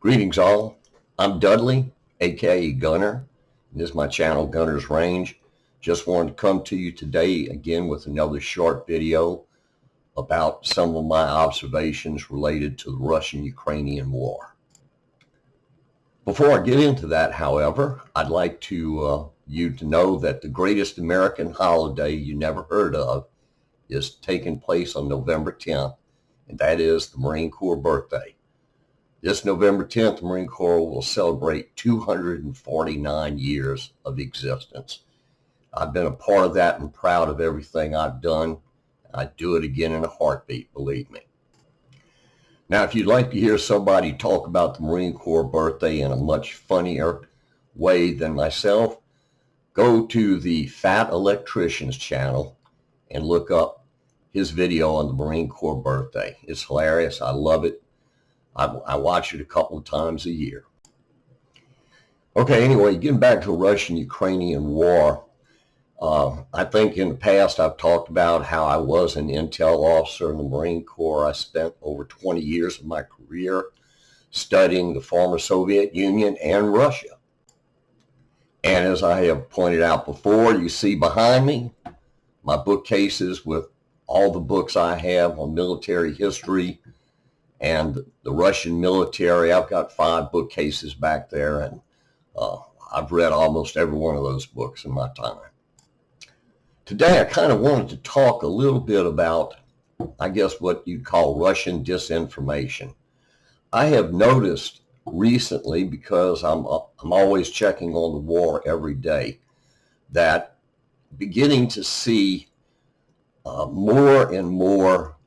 Greetings all, I'm Dudley, aka Gunner, and this is my channel Gunner's Range. Just wanted to come to you today again with another short video about some of my observations related to the Russian-Ukrainian war. Before I get into that, however, I'd like you to know that the greatest American holiday you never heard of is taking place on November 10th, and that is the Marine Corps birthday. This November 10th, the Marine Corps will celebrate 249 years of existence. I've been a part of that and proud of everything I've done. I'd do it again in a heartbeat, believe me. Now, if you'd like to hear somebody talk about the Marine Corps birthday in a much funnier way than myself, go to the Fat Electrician's channel and look up his video on the Marine Corps birthday. It's hilarious. I love it. I watch it a couple of times a year. Okay, anyway, getting back to the Russian-Ukrainian war, I think in the past I've talked about how I was an intel officer in the Marine Corps. I spent over 20 years of my career studying the former Soviet Union and Russia. And as I have pointed out before, you see behind me my bookcases with all the books I have on military history and the Russian military. I've got 5 bookcases back there, and I've read almost every one of those books in my time. Today, I kind of wanted to talk a little bit about, I guess, what you'd call Russian disinformation. I have noticed recently, because I'm always checking on the war every day, that beginning to see more and more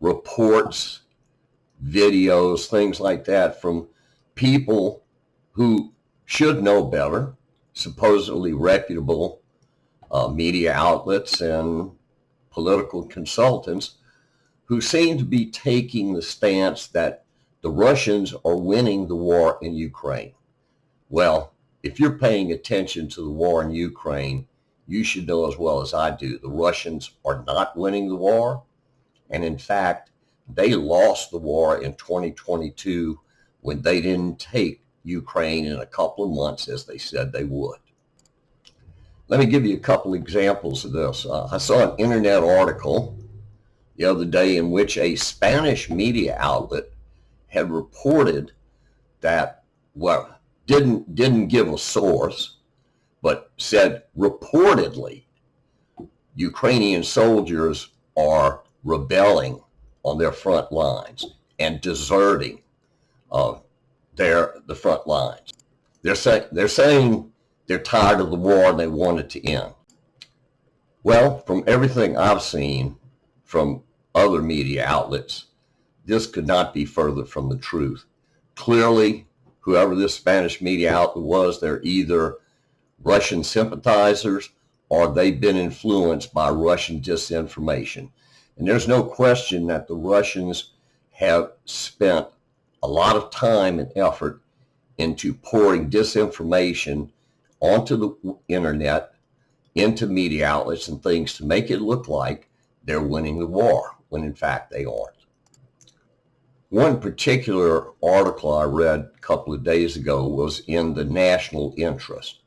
reports, videos, things like that from people who should know better, supposedly reputable media outlets and political consultants, who seem to be taking the stance that the Russians are winning the war in Ukraine. Well, if you're paying attention to the war in Ukraine, you should know as well as I do, the Russians are not winning the war. And in fact, they lost the war in 2022 when they didn't take Ukraine in a couple of months as they said they would. Let me give you a couple examples of this. I saw an internet article the other day in which a Spanish media outlet had reported that, well, didn't give a source, but said reportedly Ukrainian soldiers are rebelling on their front lines and deserting the front lines. They're saying they're tired of the war and they want it to end. Well, from everything I've seen from other media outlets, this could not be further from the truth. Clearly, whoever this Spanish media outlet was, they're either Russian sympathizers or they've been influenced by Russian disinformation. And there's no question that the Russians have spent a lot of time and effort into pouring disinformation onto the internet, into media outlets and things to make it look like they're winning the war, when in fact they aren't. One particular article I read a couple of days ago was in the National Interest.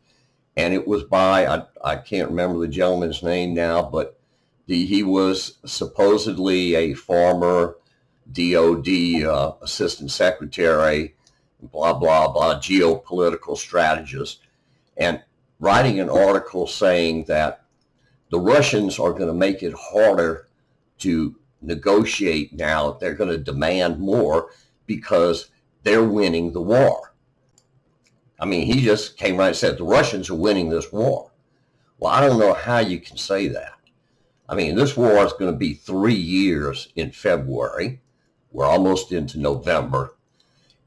And it was by, I can't remember the gentleman's name now, but he was supposedly a former DOD assistant secretary, blah, blah, blah, geopolitical strategist, and writing an article saying that the Russians are going to make it harder to negotiate now. They're going to demand more because they're winning the war. I mean, he just came right and said the Russians are winning this war. Well, I don't know how you can say that. I mean, this war is going to be 3 years in February. We're almost into November.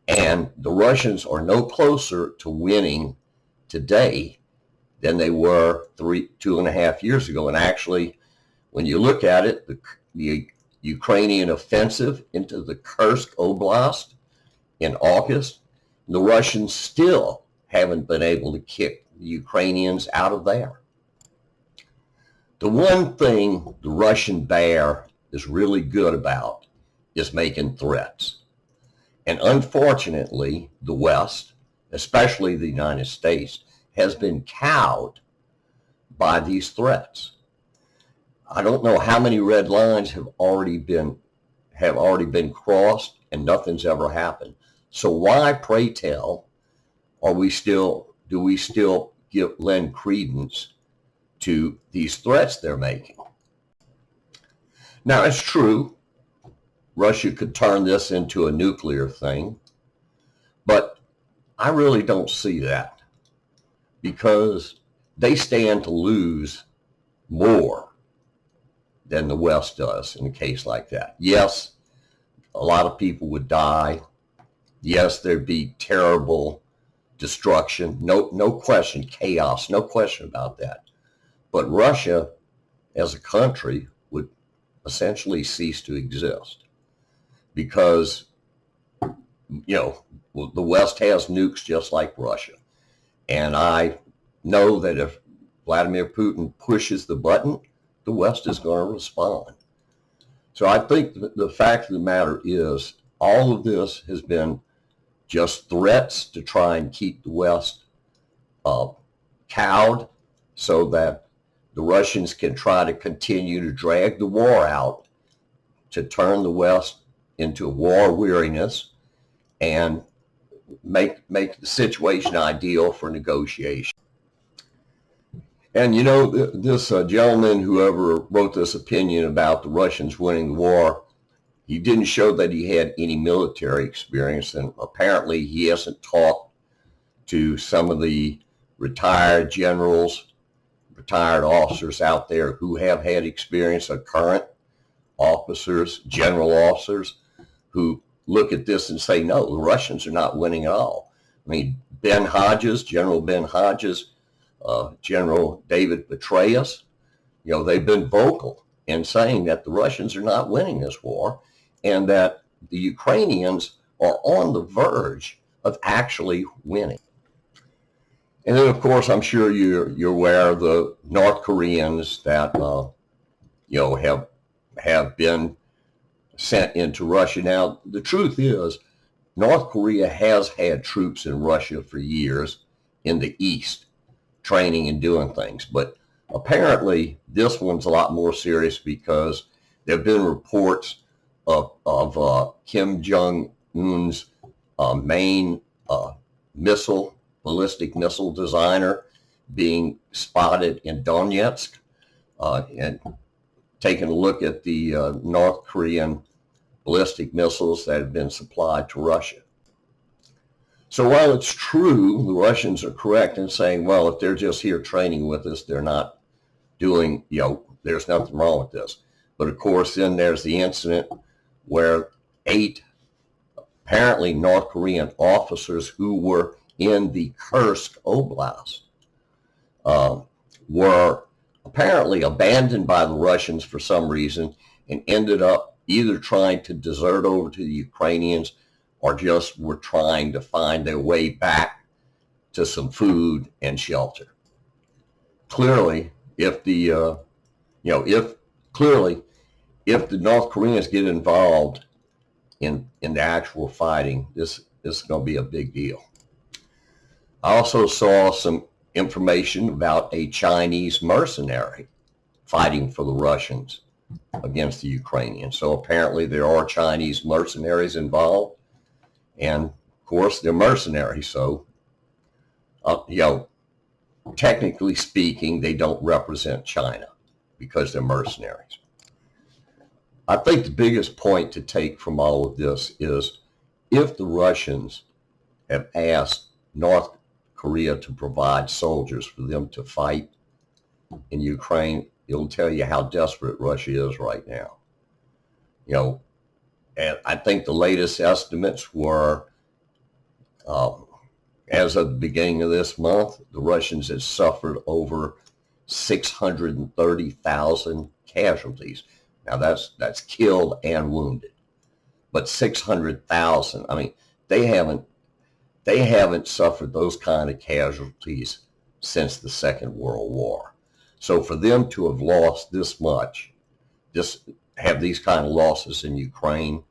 And the Russians are no closer to winning today than they were 2.5 years ago. And actually, when you look at it, the Ukrainian offensive into the Kursk Oblast in August, the Russians still haven't been able to kick the Ukrainians out of there. The one thing the Russian bear is really good about is making threats. And unfortunately, the West, especially the United States, has been cowed by these threats. I don't know how many red lines have already been crossed and nothing's ever happened. So why, pray tell, do we still lend credence to these threats they're making? Now, it's true, Russia could turn this into a nuclear thing, but I really don't see that, because they stand to lose more than the West does in a case like that. Yes, a lot of people would die. Yes, there'd be terrible destruction. No question, chaos, no question about that. But Russia as a country would essentially cease to exist, because, the West has nukes just like Russia. And I know that if Vladimir Putin pushes the button, the West is going to respond. So I think the fact of the matter is, all of this has been just threats to try and keep the West cowed, so that the Russians can try to continue to drag the war out, to turn the West into war weariness and make the situation ideal for negotiation. And this gentleman, whoever wrote this opinion about the Russians winning the war, he didn't show that he had any military experience, and apparently he hasn't talked to some of the retired generals, retired officers out there who have had experience, or current officers, general officers, who look at this and say, no, the Russians are not winning at all. I mean, General Ben Hodges, General David Petraeus, they've been vocal in saying that the Russians are not winning this war, and that the Ukrainians are on the verge of actually winning. And then, of course, I'm sure you're aware of the North Koreans that have been sent into Russia. Now, the truth is, North Korea has had troops in Russia for years in the East, training and doing things. But apparently this one's a lot more serious, because there have been reports of Kim Jong-un's main ballistic missile designer being spotted in Donetsk, and taking a look at the North Korean ballistic missiles that have been supplied to Russia. So while it's true, the Russians are correct in saying, well, if they're just here training with us, they're not doing, there's nothing wrong with this. But of course, then there's the incident where 8 apparently North Korean officers who were in the Kursk Oblast were apparently abandoned by the Russians for some reason, and ended up either trying to desert over to the Ukrainians, or just were trying to find their way back to some food and shelter. Clearly, if the North Koreans get involved in the actual fighting, this is going to be a big deal. I also saw some information about a Chinese mercenary fighting for the Russians against the Ukrainians. So apparently there are Chinese mercenaries involved, and of course they're mercenaries. So, technically speaking, they don't represent China because they're mercenaries. I think the biggest point to take from all of this is, if the Russians have asked North Korea to provide soldiers for them to fight in Ukraine, it'll tell you how desperate Russia is right now. And I think the latest estimates were, as of the beginning of this month, the Russians had suffered over 630,000 casualties. Now that's killed and wounded, but 600,000. I mean, they haven't suffered those kind of casualties since the Second World War. So for them to have lost this much, have these kind of losses in Ukraine,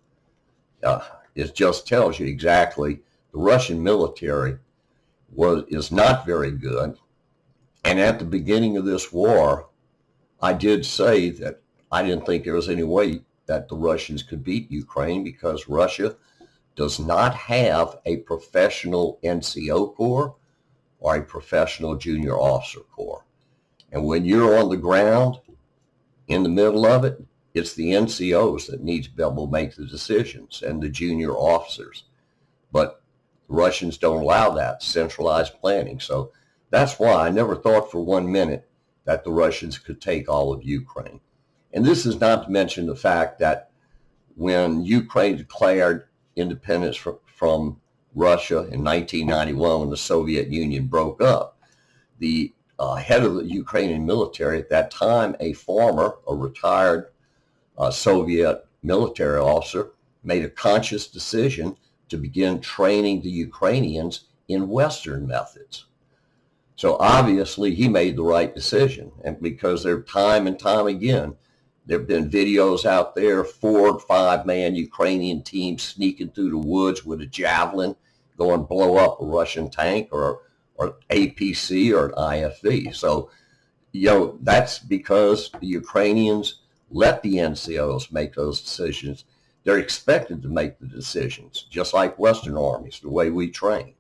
It just tells you exactly the Russian military is not very good. And at the beginning of this war, I did say that I didn't think there was any way that the Russians could beat Ukraine because Russia does not have a professional NCO corps or a professional junior officer corps. And when you're on the ground in the middle of it, it's the NCOs that need to be able to make the decisions and the junior officers. But the Russians don't allow that centralized planning. So that's why I never thought for 1 minute that the Russians could take all of Ukraine. And this is not to mention the fact that when Ukraine declared independence from Russia in 1991, when the Soviet Union broke up, the head of the Ukrainian military at that time, a retired Soviet military officer, made a conscious decision to begin training the Ukrainians in Western methods. So obviously he made the right decision, and because there time and time again, there have been videos out there, 4 or 5 man Ukrainian teams sneaking through the woods with a javelin, go and blow up a Russian tank or APC or an IFV. So, that's because the Ukrainians let the NCOs make those decisions. They're expected to make the decisions, just like Western armies, the way we train.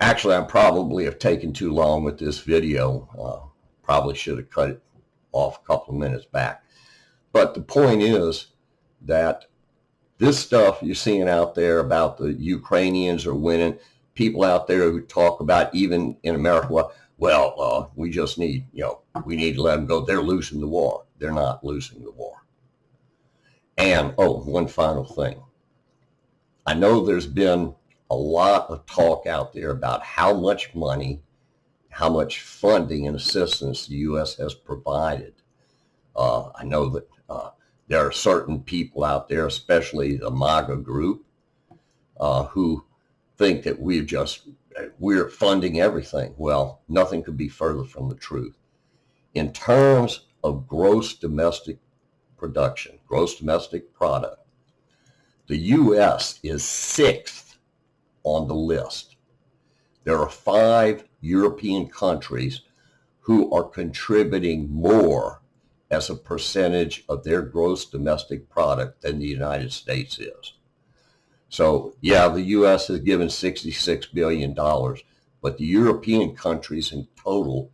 Actually, I probably have taken too long with this video. Probably should have cut it off a couple of minutes back. But the point is that this stuff you're seeing out there about the Ukrainians are winning, people out there who talk about, even in America, we just need, we need to let them go. They're losing the war. They're not losing the war. And, one final thing. I know there's been a lot of talk out there about how much money, how much funding and assistance the U.S. has provided. I know that there are certain people out there, especially the MAGA group, who think that we're funding everything. Well, nothing could be further from the truth. In terms of gross domestic production, gross domestic product, the U.S. is 6th on the list. There are 5 European countries who are contributing more as a percentage of their gross domestic product than the United States is. So, yeah, the U.S. has given $66 billion, but the European countries in total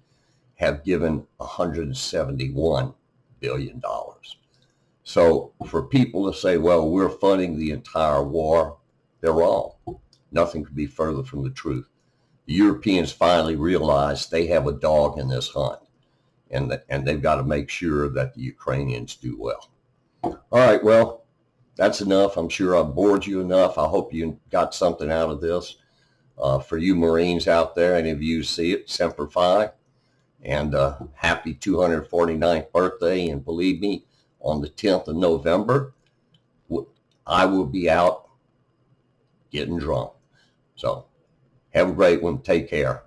have given $171 billion. So for people to say, well, we're funding the entire war, they're wrong. Nothing could be further from the truth. The Europeans finally realized they have a dog in this hunt, and they've got to make sure that the Ukrainians do well. All right, well, that's enough. I'm sure I've bored you enough. I hope you got something out of this. For you Marines out there, any of you see it, Semper Fi, and happy 249th birthday. And believe me, on the 10th of November, I will be out getting drunk. So have a great one. Take care.